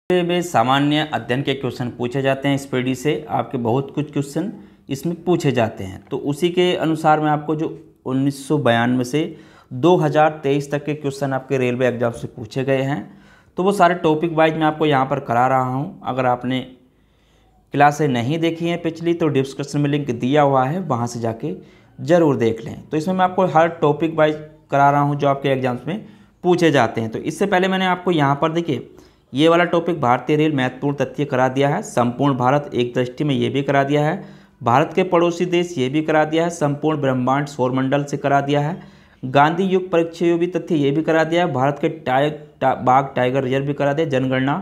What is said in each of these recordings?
में सामान्य अध्ययन के क्वेश्चन पूछे जाते हैं। इस पीढ़ी से आपके बहुत कुछ क्वेश्चन इसमें पूछे जाते हैं, तो उसी के अनुसार मैं आपको जो 1992 से 2023 तक के क्वेश्चन आपके रेलवे एग्जाम से पूछे गए हैं, तो वो सारे टॉपिक वाइज मैं आपको यहाँ पर करा रहा हूँ। अगर आपने क्लासें नहीं देखी हैं पिछली तो डिस्क्रिप्शन में लिंक दिया हुआ है, वहाँ से जाके ज़रूर देख लें। तो इसमें मैं आपको हर टॉपिक वाइज करा रहा हूँ जो आपके एग्जाम्स में पूछे जाते हैं। तो इससे पहले मैंने आपको यहाँ पर देखिए ये वाला टॉपिक भारतीय रेल महत्वपूर्ण तथ्य करा दिया है, संपूर्ण भारत एक दृष्टि में ये भी करा दिया है, भारत के पड़ोसी देश ये भी करा दिया है, संपूर्ण ब्रह्मांड सौरमंडल से करा दिया है, गांधी युग परिक्षयोगी तथ्य ये भी करा दिया है, भारत के बाघ टाइगर रिजर्व भी करा दिया, जनगणना,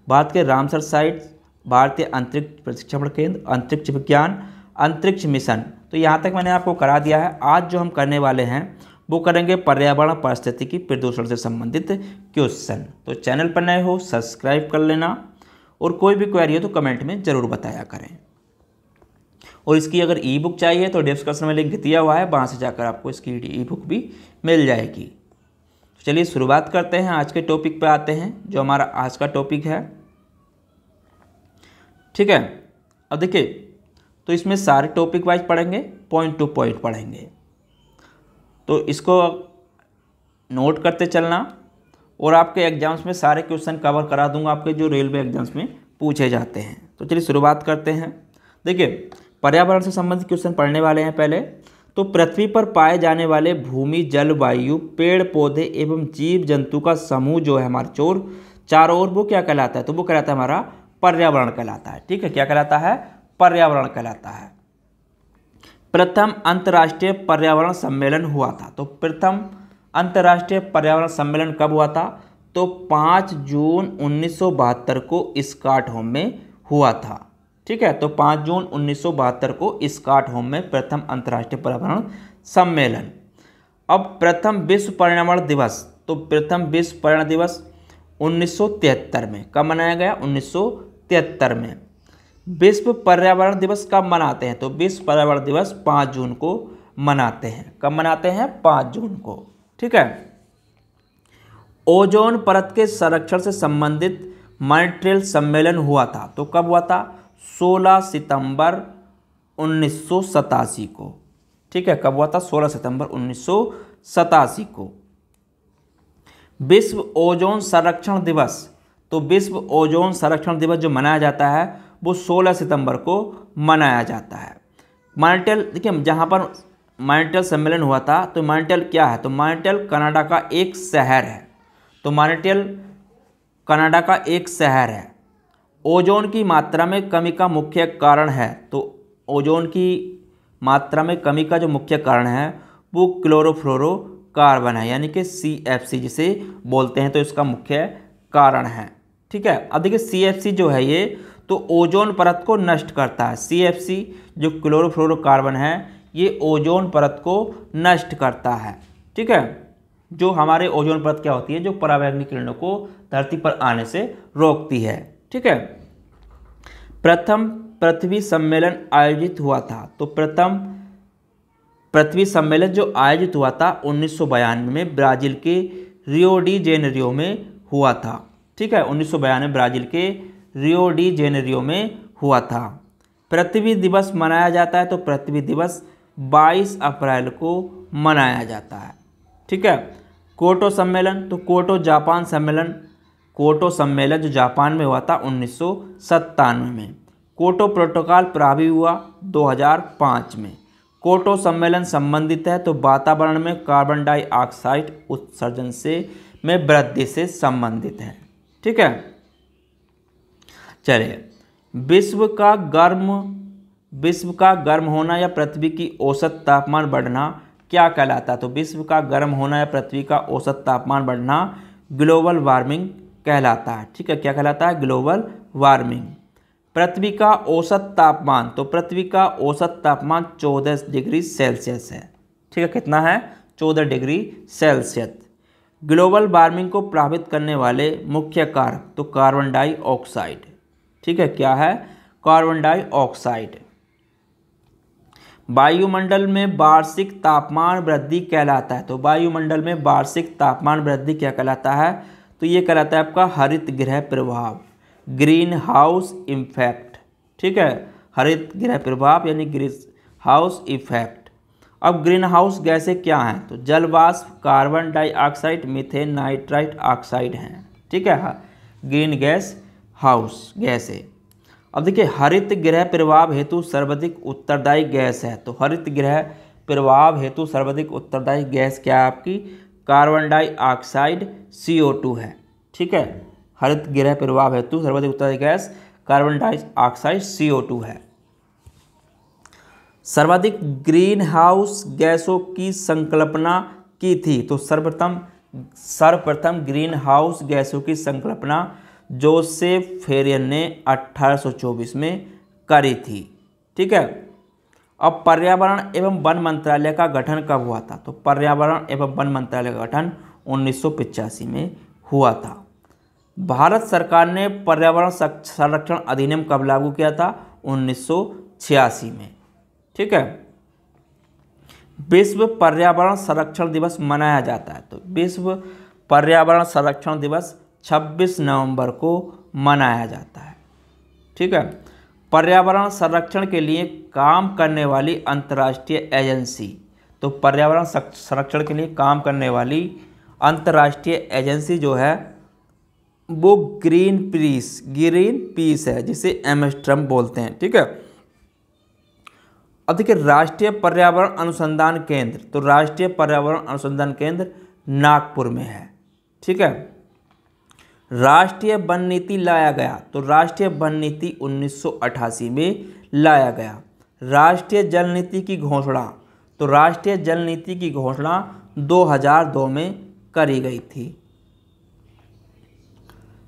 भारत के रामसर साइट, भारतीय अंतरिक्ष प्रशिक्षण केंद्र, अंतरिक्ष विज्ञान, अंतरिक्ष मिशन, तो यहाँ तक मैंने आपको करा दिया है। आज जो हम करने वाले हैं वो करेंगे पर्यावरण पारिस्थितिकी प्रदूषण से संबंधित क्वेश्चन। तो चैनल पर नए हो सब्सक्राइब कर लेना और कोई भी क्वेरी हो तो कमेंट में ज़रूर बताया करें। और इसकी अगर ई बुक चाहिए तो डिस्क्रिप्शन में लिंक दिया हुआ है, वहाँ से जाकर आपको इसकी ई बुक भी मिल जाएगी। चलिए शुरुआत करते हैं, आज के टॉपिक पे आते हैं जो हमारा आज का टॉपिक है। ठीक है, अब देखिए तो इसमें सारे टॉपिक वाइज पढ़ेंगे, पॉइंट टू पॉइंट पढ़ेंगे, तो इसको नोट करते चलना और आपके एग्जाम्स में सारे क्वेश्चन कवर करा दूंगा आपके जो रेलवे एग्जाम्स में पूछे जाते हैं। तो चलिए शुरुआत करते हैं। देखिए पर्यावरण से संबंधित क्वेश्चन पढ़ने वाले हैं। पहले तो पृथ्वी पर पाए जाने वाले भूमि, जल, वायु, पेड़ पौधे एवं जीव जंतु का समूह जो है हमारा चारों ओर वो क्या कहलाता है? तो वो कहलाता है हमारा पर्यावरण कहलाता है। ठीक है, क्या कहलाता है? पर्यावरण कहलाता है। प्रथम अंतर्राष्ट्रीय पर्यावरण सम्मेलन हुआ था। तो प्रथम अंतर्राष्ट्रीय पर्यावरण सम्मेलन कब हुआ था? तो 5 जून 1972 को स्टॉकहोम में हुआ था। ठीक है, तो 5 जून 1972 को स्टॉकहोम में प्रथम अंतर्राष्ट्रीय पर्यावरण सम्मेलन। अब प्रथम विश्व पर्यावरण दिवस, तो प्रथम विश्व पर्यावरण दिवस 1973 में कब मनाया गया? 1973 में। विश्व पर्यावरण दिवस कब मनाते हैं? तो विश्व पर्यावरण दिवस 5 जून को मनाते हैं। कब मनाते हैं? 5 जून को। ठीक है, ओजोन परत के संरक्षण से संबंधित मॉन्ट्रियल सम्मेलन हुआ था। तो कब हुआ था? 16 सितंबर 1987 को। ठीक है, कब हुआ था? 16 सितंबर 1987 को। विश्व ओजोन संरक्षण दिवस, तो विश्व ओजोन संरक्षण दिवस जो मनाया जाता है वो 16 सितंबर को मनाया जाता है। मॉन्ट्रियल, देखिए जहाँ पर मॉन्ट्रियल सम्मेलन हुआ था, तो मॉन्ट्रियल क्या है? तो मॉन्ट्रियल कनाडा का एक शहर है। तो मॉन्ट्रियल कनाडा का एक शहर है। ओजोन की मात्रा में कमी का मुख्य कारण है, तो ओजोन की मात्रा में कमी का जो मुख्य कारण है वो क्लोरोफ्लोरोकार्बन है, यानी कि CFC जिसे बोलते हैं, तो इसका मुख्य कारण है। ठीक है, अब देखिए CFC जो है ये तो ओजोन परत को नष्ट करता है। CFC जो क्लोरोफ्लोरोकार्बन है ये ओजोन परत को नष्ट करता है। ठीक है, जो हमारे ओजोन परत क्या होती है? जो पराबैंगनी किरणों को धरती पर आने से रोकती है। ठीक है, प्रथम पृथ्वी सम्मेलन आयोजित हुआ था। तो प्रथम पृथ्वी सम्मेलन जो आयोजित हुआ था 1992 में ब्राज़ील के रियो डी जेनेरियो में हुआ था। ठीक है, 1992 ब्राज़ील के रियो डी जेनेरियो में हुआ था। पृथ्वी दिवस मनाया जाता है, तो पृथ्वी दिवस 22 अप्रैल को मनाया जाता है। ठीक है, क्योटो सम्मेलन, तो क्योटो सम्मेलन जो जापान में हुआ था 1997 में। क्योटो प्रोटोकॉल प्रभावी हुआ 2005 में। क्योटो सम्मेलन संबंधित है तो वातावरण में कार्बन डाइऑक्साइड उत्सर्जन में वृद्धि से संबंधित है। ठीक है, चलिए विश्व का गर्म होना या पृथ्वी की औसत तापमान बढ़ना क्या कहलाता है? तो विश्व का गर्म होना या पृथ्वी का औसत तापमान बढ़ना ग्लोबल वार्मिंग कहलाता है। ठीक है, क्या कहलाता है? Global warming. पृथ्वी का औसत तापमान, तो पृथ्वी का औसत तापमान 14 डिग्री सेल्सियस है। ठीक है, कितना है? 14 डिग्री सेल्सियस। ग्लोबल वार्मिंग को प्रभावित करने वाले मुख्य कारक, तो कार्बन डाइऑक्साइड। ठीक है, क्या है? Carbon dioxide. वायुमंडल में वार्षिक तापमान वृद्धि कहलाता है। तो वायुमंडल में वार्षिक तापमान वृद्धि क्या कहलाता है? तो ये कहलाता है आपका हरित गृह प्रभाव। ग्रीन हाउस इफेक्ट, ठीक है, हरित गृह प्रभाव यानी ग्रीन हाउस इफेक्ट। अब ग्रीन हाउस गैसें क्या हैं? तो जल वाष्प, carbon dioxide, methane, nitrite oxide हैं, ठीक है, ग्रीन गैस हाउस गैसें। अब देखिए हरित गृह प्रभाव हेतु सर्वाधिक उत्तरदायी गैस है, तो हरित गृह प्रभाव हेतु सर्वाधिक उत्तरदायी गैस क्या है आपकी? कार्बन डाइऑक्साइड CO2 है, ठीक है, हरित गृह प्रभाव हेतु सर्वाधिक उत्तरदायी गैस कार्बन डाइऑक्साइड CO2 है। सर्वाधिक ग्रीन हाउस गैसों की संकल्पना की थी, तो सर्वप्रथम ग्रीन हाउस गैसों की संकल्पना जोसेफ फेरियन ने 1824 में करी थी, ठीक है। अब पर्यावरण एवं वन मंत्रालय का गठन कब हुआ था? तो पर्यावरण एवं वन मंत्रालय का गठन 1985 में हुआ था। भारत सरकार ने पर्यावरण संरक्षण अधिनियम कब लागू किया था? 1986 में, ठीक है। विश्व पर्यावरण संरक्षण दिवस मनाया जाता है, तो विश्व पर्यावरण संरक्षण दिवस 26 नवंबर को मनाया जाता है, ठीक है। पर्यावरण संरक्षण के लिए काम करने वाली अंतर्राष्ट्रीय एजेंसी, तो पर्यावरण संरक्षण के लिए काम करने वाली अंतर्राष्ट्रीय एजेंसी जो है वो ग्रीन पीस है, जिसे एमस्ट्रम बोलते हैं, ठीक है। अब देखिए राष्ट्रीय पर्यावरण अनुसंधान केंद्र, तो राष्ट्रीय पर्यावरण अनुसंधान केंद्र नागपुर में है, ठीक है। राष्ट्रीय वन नीति लाया गया, तो राष्ट्रीय वन नीति 1988 में लाया गया। राष्ट्रीय जल नीति की घोषणा, तो राष्ट्रीय जल नीति की घोषणा 2002 में करी गई थी।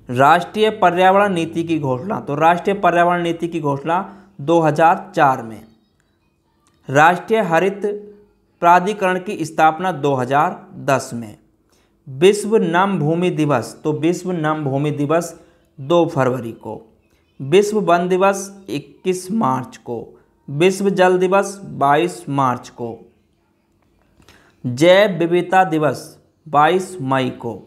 राष्ट्रीय पर्यावरण नीति की घोषणा, तो राष्ट्रीय पर्यावरण नीति की घोषणा 2004 में। राष्ट्रीय हरित प्राधिकरण की स्थापना 2010 में। विश्व नम भूमि दिवस, तो विश्व नम भूमि दिवस 2 फरवरी को। विश्व वन दिवस 21 मार्च को। विश्व जल दिवस 22 मार्च को। जैव विविधता दिवस 22 मई को।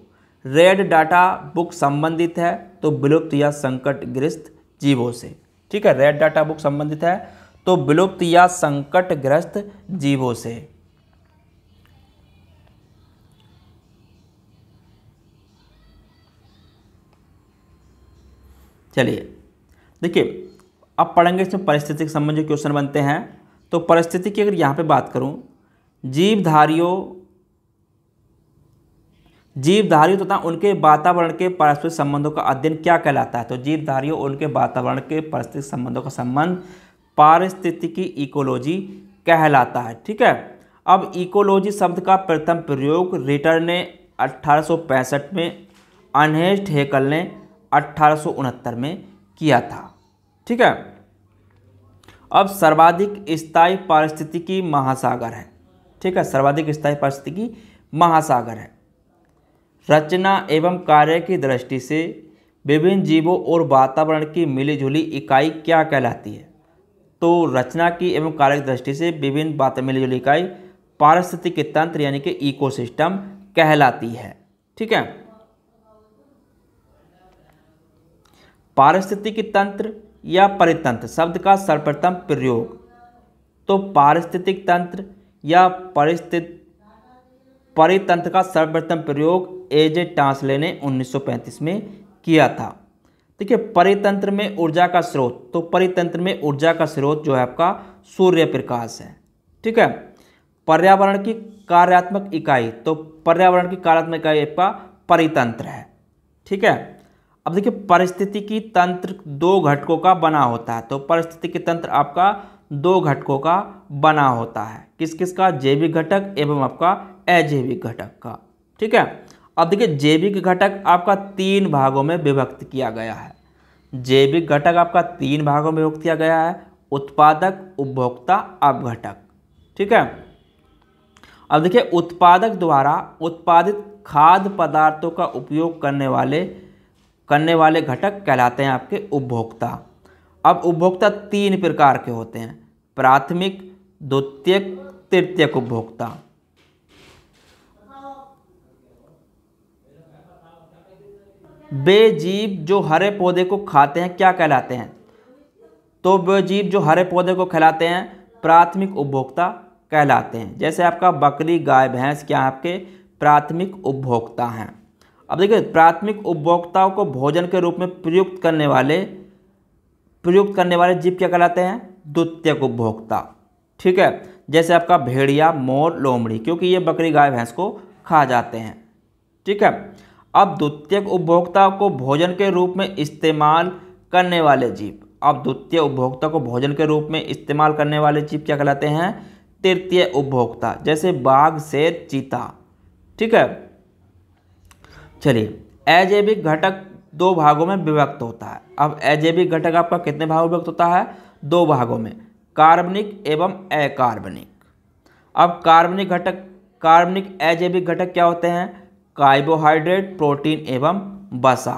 रेड डाटा बुक संबंधित है तो विलुप्त या संकटग्रस्त जीवों से, ठीक है, रेड डाटा बुक संबंधित है तो विलुप्त या संकटग्रस्त जीवों से। चलिए देखिए अब पढ़ेंगे इसमें परिस्थिति के संबंध जो क्वेश्चन बनते हैं। तो परिस्थिति की अगर यहाँ पे बात करूँ, जीवधारियों तथा उनके वातावरण के पारस्परिक संबंधों का अध्ययन क्या कहलाता है? तो जीवधारियों और उनके वातावरण के पारस्परिक संबंधों का संबंध पारिस्थितिकी इकोलॉजी कहलाता है, ठीक है। अब इकोलॉजी शब्द का प्रथम प्रयोग रिटर ने 1865 में, अर्नेस्ट हेकल ने 1869 में किया था, ठीक है। अब सर्वाधिक स्थायी पारिस्थितिकी महासागर है, ठीक है, सर्वाधिक स्थायी पारिस्थितिकी महासागर है। रचना एवं कार्य की दृष्टि से विभिन्न जीवों और वातावरण की मिलीजुली इकाई क्या कहलाती है? तो रचना की एवं कार्य की दृष्टि से विभिन्न मिलीजुली इकाई पारिस्थितिकी तंत्र यानी कि इकोसिस्टम कहलाती है, ठीक है। पारिस्थितिकी तंत्र या परितंत्र शब्द का सर्वप्रथम प्रयोग, तो पारिस्थितिक तंत्र या परितंत्र का सर्वप्रथम प्रयोग एजे टांसले ने 1935 में किया था। देखिए परितंत्र में ऊर्जा का स्रोत, तो परितंत्र में ऊर्जा का स्रोत जो है आपका सूर्य प्रकाश है, ठीक है। पर्यावरण की कार्यात्मक इकाई, तो पर्यावरण की कार्यात्मक इकाई आपका परितंत्र है, ठीक है। अब देखिए पारिस्थितिकी तंत्र 2 घटकों का बना होता है, तो पारिस्थितिकी तंत्र आपका 2 घटकों का बना होता है, किस किस का? जैविक घटक एवं आपका अजैविक घटक का, ठीक है। अब देखिए जैविक घटक आपका 3 भागों में विभक्त किया गया है। जैविक घटक आपका 3 भागों में विभक्त किया गया है, उत्पादक, उपभोक्ता, अपघटक, ठीक है। अब देखिए उत्पादक द्वारा उत्पादित खाद्य पदार्थों का उपयोग करने वाले घटक कहलाते हैं आपके उपभोक्ता। अब उपभोक्ता 3 प्रकार के होते हैं, प्राथमिक, द्वितीयक, तृतीयक उपभोक्ता। वे जीव जो हरे पौधे को खाते हैं क्या कहलाते हैं? तो वे जीव जो हरे पौधे को खिलाते हैं प्राथमिक उपभोक्ता कहलाते हैं। जैसे आपका बकरी, गाय, भैंस क्या है? आपके प्राथमिक उपभोक्ता हैं। अब देखिए, प्राथमिक उपभोक्ताओं को भोजन के रूप में प्रयुक्त करने वाले जीव क्या कहलाते हैं? द्वितीयक उपभोक्ता। ठीक है, जैसे आपका भेड़िया, मोर, लोमड़ी, क्योंकि ये बकरी, गाय, भैंस को खा जाते हैं। ठीक है, अब द्वितीयक उपभोक्ता को भोजन के रूप में इस्तेमाल करने वाले जीव, अब द्वितीय उपभोक्ता को भोजन के रूप में इस्तेमाल करने वाले जीव क्या कहलाते हैं? तृतीय उपभोक्ता। जैसे बाघ, शेर, चीता। ठीक है, चलिए, अजैविक घटक दो भागों में विभक्त होता है। अब अजैविक घटक आपका कितने भागों में विभक्त होता है? दो भागों में, कार्बनिक एवं अकार्बनिक। अब कार्बनिक अजैविक घटक क्या होते हैं? कार्बोहाइड्रेट, प्रोटीन एवं वसा।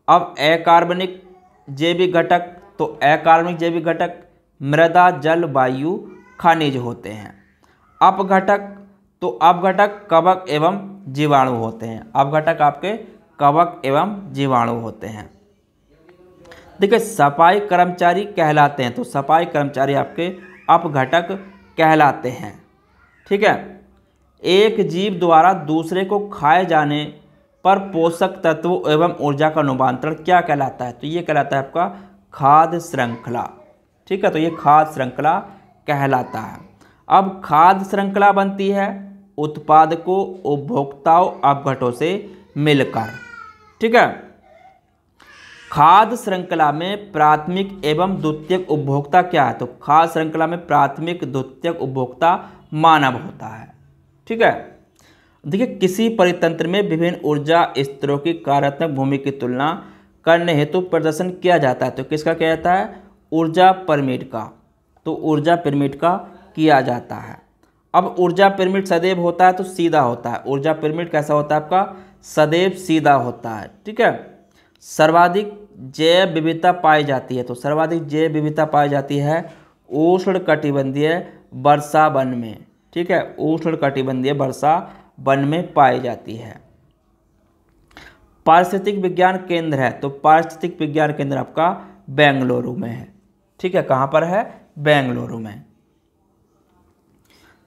अब अकार्बनिक जैविक घटक, तो अकार्बनिक जैविक घटक मृदा, जल, वायु, खनिज होते हैं। अपघटक, तो अपघटक कवक एवं जीवाणु होते हैं। अपघटक आपके कवक एवं जीवाणु होते हैं। देखिए, सफाई कर्मचारी कहलाते हैं, तो सफाई कर्मचारी आपके अपघटक कहलाते हैं। ठीक है, एक जीव द्वारा दूसरे को खाए जाने पर पोषक तत्वों एवं ऊर्जा का रूपांतरण क्या कहलाता है? तो ये कहलाता है आपका खाद्य श्रृंखला। ठीक है, तो ये खाद्य श्रृंखला कहलाता है। अब खाद्य श्रृंखला बनती है उत्पादकों, उपभोक्ताओं, अपघटों से मिलकर। ठीक है, खाद्य श्रृंखला में प्राथमिक एवं द्वितीयक उपभोक्ता क्या है? तो खाद्य श्रृंखला में प्राथमिक, द्वितीयक उपभोक्ता मानव होता है। ठीक है, देखिए, किसी परितंत्र में विभिन्न ऊर्जा स्तरों की कार्यात्मक भूमि की तुलना करने हेतु प्रदर्शन किया जाता है। तो किसका किया जाता है? ऊर्जा पिरामिड का। तो ऊर्जा पिरामिड का किया जाता है। अब ऊर्जा पिरामिड सदैव होता है तो सीधा होता है। ऊर्जा पिरामिड कैसा होता है आपका? सदैव सीधा होता है। ठीक है, सर्वाधिक जैव विविधता पाई जाती है। तो सर्वाधिक जैव विविधता पाई जाती है उष्णकटिबंधीय वर्षा वन में। ठीक है, उष्णकटिबंधीय वर्षा वन में पाई जाती है। पारिस्थितिक विज्ञान केंद्र है, तो पारिस्थितिक विज्ञान केंद्र आपका बेंगलुरु में है। ठीक है, कहाँ पर है? बेंगलुरु में।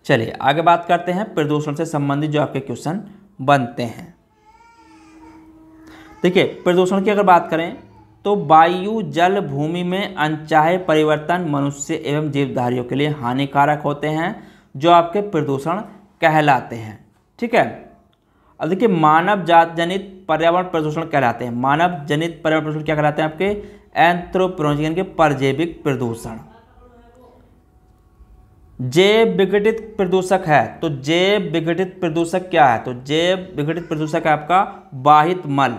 चलिए आगे बात करते हैं प्रदूषण से संबंधित जो आपके क्वेश्चन बनते हैं। देखिए, प्रदूषण की अगर बात करें तो वायु, जल, भूमि में अनचाहे परिवर्तन मनुष्य एवं जीवधारियों के लिए हानिकारक होते हैं, जो आपके प्रदूषण कहलाते हैं। ठीक है, अब देखिए, मानव जात जनित पर्यावरण प्रदूषण कहलाते हैं। मानव जनित पर्यावरण प्रदूषण क्या कहलाते हैं? आपके एंथ्रोपोजेनिक के परजैविक प्रदूषण। जैव विघटित प्रदूषक है, तो जैव विघटित प्रदूषक क्या है? तो जैव विघटित प्रदूषक है आपका बाहित मल।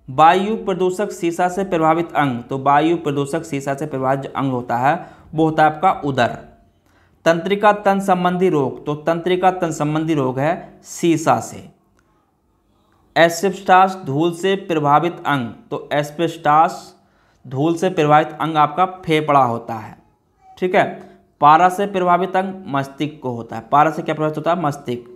वायु प्रदूषक सीसा से प्रभावित अंग, तो वायु प्रदूषक सीसा से प्रभावित जो अंग होता है वो होता है आपका उदर। तंत्रिका तंत्र संबंधी रोग, तो तंत्रिका तंत्र संबंधी रोग है सीसा से। एस्बेस्टॉस धूल से प्रभावित अंग, तो एस्बेस्टॉस धूल से प्रभावित अंग आपका फेफड़ा होता है। ठीक है, पारा से प्रभावित अंग मस्तिष्क को होता है। पारा से क्या प्रभावित होता है? मस्तिष्क।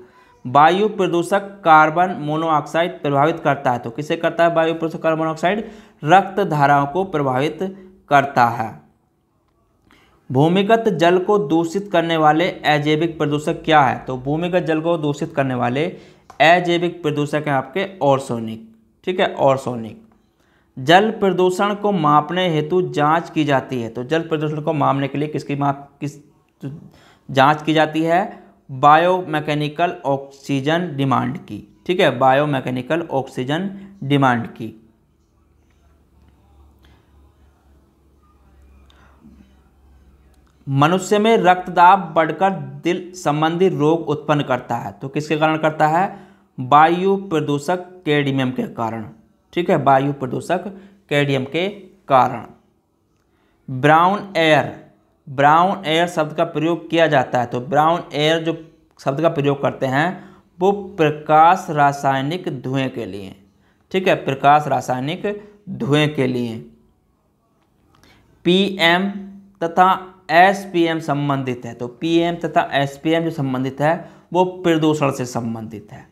वायु प्रदूषक कार्बन मोनोऑक्साइड प्रभावित करता है, तो किसे करता है वायु प्रदूषक कार्बन मोनोऑक्साइड? रक्त धाराओं को प्रभावित करता है। भूमिगत जल को दूषित करने वाले अजैविक प्रदूषक क्या है? तो भूमिगत जल को दूषित करने वाले अजैविक प्रदूषक हैं आपके ऑर्सोनिक। ठीक है, ऑर्सोनिक। जल प्रदूषण को मापने हेतु जांच की जाती है, तो जल प्रदूषण को मापने के लिए किस जांच की जाती है? बायोमैकेनिकल ऑक्सीजन डिमांड की। ठीक है, बायोमैकेनिकल ऑक्सीजन डिमांड की। मनुष्य में रक्तदाब बढ़कर दिल संबंधी रोग उत्पन्न करता है, तो किसके कारण करता है? वायु प्रदूषक कैडमियम के कारण। ठीक है, वायु प्रदूषक कैडमियम के कारण। ब्राउन एयर शब्द का प्रयोग किया जाता है, तो ब्राउन एयर जो शब्द का प्रयोग करते हैं वो प्रकाश रासायनिक धुएं के लिए। ठीक है, प्रकाश रासायनिक धुएं के लिए। पीएम तथा एसपीएम संबंधित है, तो पीएम तथा एसपीएम जो संबंधित है वो प्रदूषण से संबंधित है।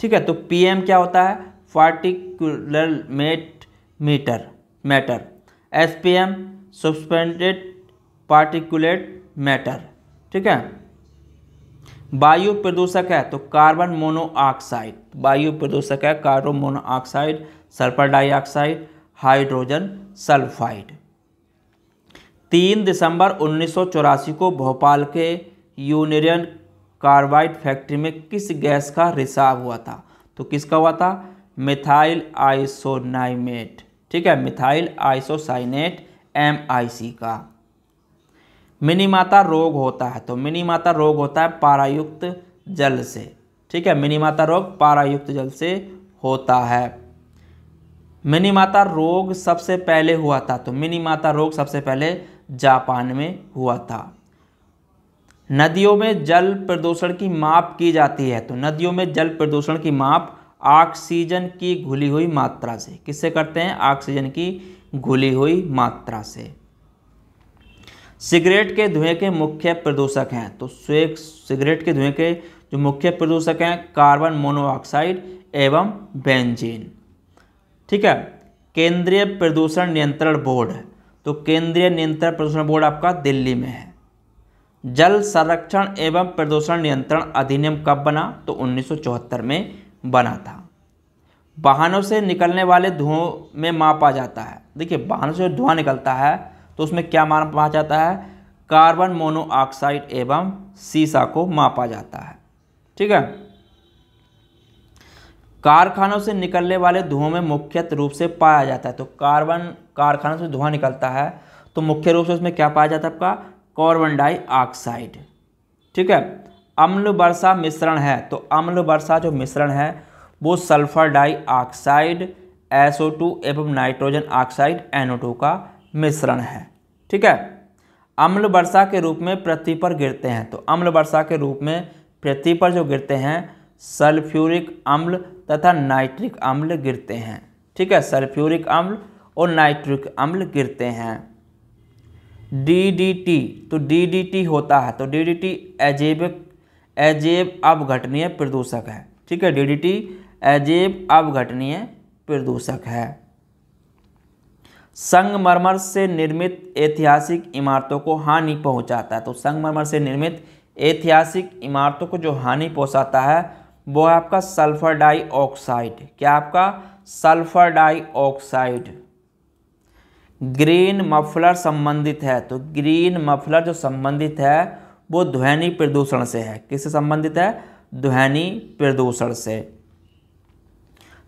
ठीक है, तो पीएम क्या होता है? Particular matter, SPM suspended particulate matter. ठीक है। वायु प्रदूषक है तो कार्बन मोनोऑक्साइड, वायु प्रदूषक है carbon monoxide, sulphur dioxide, hydrogen sulphide. 3 दिसंबर 1984 को भोपाल के यूनियन कार्बाइड फैक्ट्री में किस गैस का रिसाव हुआ था? तो किसका हुआ था? मिथाइल आइसोनाइमेट। ठीक है, मिथाइल आइसोसाइनेट MIC का। मिनीमाता रोग होता है तो मिनीमाता रोग होता है पारायुक्त जल से। ठीक है, मिनीमाता रोग पारायुक्त जल से होता है। मिनीमाता रोग सबसे पहले हुआ था तो मिनीमाता रोग सबसे पहले जापान में हुआ था। नदियों में जल प्रदूषण की माप की जाती है तो नदियों में जल प्रदूषण की माप ऑक्सीजन की घुली हुई मात्रा से। किससे करते हैं? ऑक्सीजन की घुली हुई मात्रा से। सिगरेट के धुएं के मुख्य प्रदूषक हैं तो सिगरेट के धुएं के जो मुख्य प्रदूषक हैं कार्बन मोनोऑक्साइड एवं बेंजीन। ठीक है। केंद्रीय प्रदूषण नियंत्रण बोर्ड है तो केंद्रीय नियंत्रण प्रदूषण बोर्ड आपका दिल्ली में है। जल संरक्षण एवं प्रदूषण नियंत्रण अधिनियम कब बना? तो 1974 में बना था। वाहनों से निकलने वाले धुओं में मापा जाता है। देखिए, वाहनों से धुआं निकलता है तो उसमें क्या मापा जाता है? कार्बन मोनोऑक्साइड एवं सीसा को मापा जाता है। ठीक है। कारखानों से निकलने वाले धुओं में मुख्य रूप से पाया जाता है तो कारखानों से धुआं निकलता है तो मुख्य रूप से उसमें क्या पाया जाता है? आपका कार्बन डाइऑक्साइड। ठीक है। अम्ल वर्षा मिश्रण है तो अम्ल वर्षा जो मिश्रण है वो सल्फर डाइऑक्साइड SO2 एवं नाइट्रोजन ऑक्साइड NO2 का मिश्रण है। ठीक है। अम्ल वर्षा के रूप में पृथ्वी पर गिरते हैं तो अम्ल वर्षा के रूप में पृथ्वी पर जो गिरते हैं सल्फ्यूरिक अम्ल तथा नाइट्रिक अम्ल गिरते हैं। ठीक है, सल्फ्यूरिक अम्ल और नाइट्रिक अम्ल गिरते हैं। DDT तो DDT होता है तो DDT अजैव अपघटनीय प्रदूषक है। ठीक है, DDT अजैव अपघटनीय प्रदूषक है। संगमरमर से निर्मित ऐतिहासिक इमारतों को हानि पहुंचाता है तो संगमरमर से निर्मित ऐतिहासिक इमारतों को जो हानि पहुंचाता है वो है आपका सल्फर डाइऑक्साइड। क्या आपका? Sulphur dioxide. ग्रीन मफलर संबंधित है तो ग्रीन मफलर जो संबंधित है वो ध्वनि प्रदूषण से है। किससे संबंधित है? ध्वनि प्रदूषण से।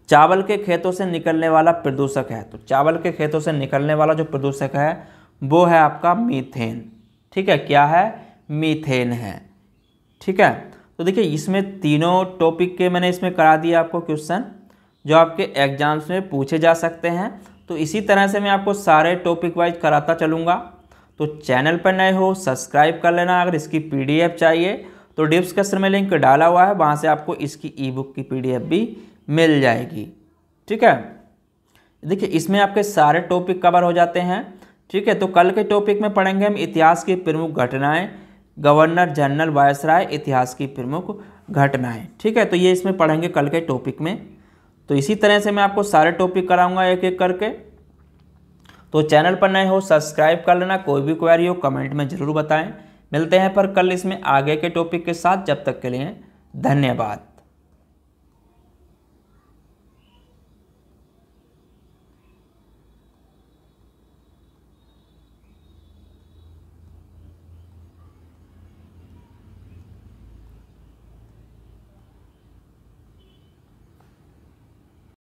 चावल के खेतों से निकलने वाला प्रदूषक है तो चावल के खेतों से निकलने वाला जो प्रदूषक है वो है आपका मीथेन। ठीक है, क्या है? मीथेन है। ठीक है। तो देखिए, इसमें तीनों टॉपिक के मैंने इसमें करा दिया आपको क्वेश्चन जो आपके एग्जाम्स में पूछे जा सकते हैं। तो इसी तरह से मैं आपको सारे टॉपिक वाइज कराता चलूँगा। तो चैनल पर नए हो सब्सक्राइब कर लेना। अगर इसकी PDF चाहिए तो डिस्क्रिप्शन में लिंक डाला हुआ है, वहाँ से आपको इसकी ई-बुक की PDF भी मिल जाएगी। ठीक है। देखिए, इसमें आपके सारे टॉपिक कवर हो जाते हैं। ठीक है। तो कल के टॉपिक में पढ़ेंगे हम इतिहास की प्रमुख घटनाएं, गवर्नर जनरल वायसराय, इतिहास की प्रमुख घटनाएं। ठीक है। तो ये इसमें पढ़ेंगे कल के टॉपिक में। तो इसी तरह से मैं आपको सारे टॉपिक कराऊंगा एक एक करके। तो चैनल पर नए हो सब्सक्राइब कर लेना। कोई भी क्वेरी हो कमेंट में ज़रूर बताएं। मिलते हैं पर कल इसमें आगे के टॉपिक के साथ। जब तक के लिए धन्यवाद।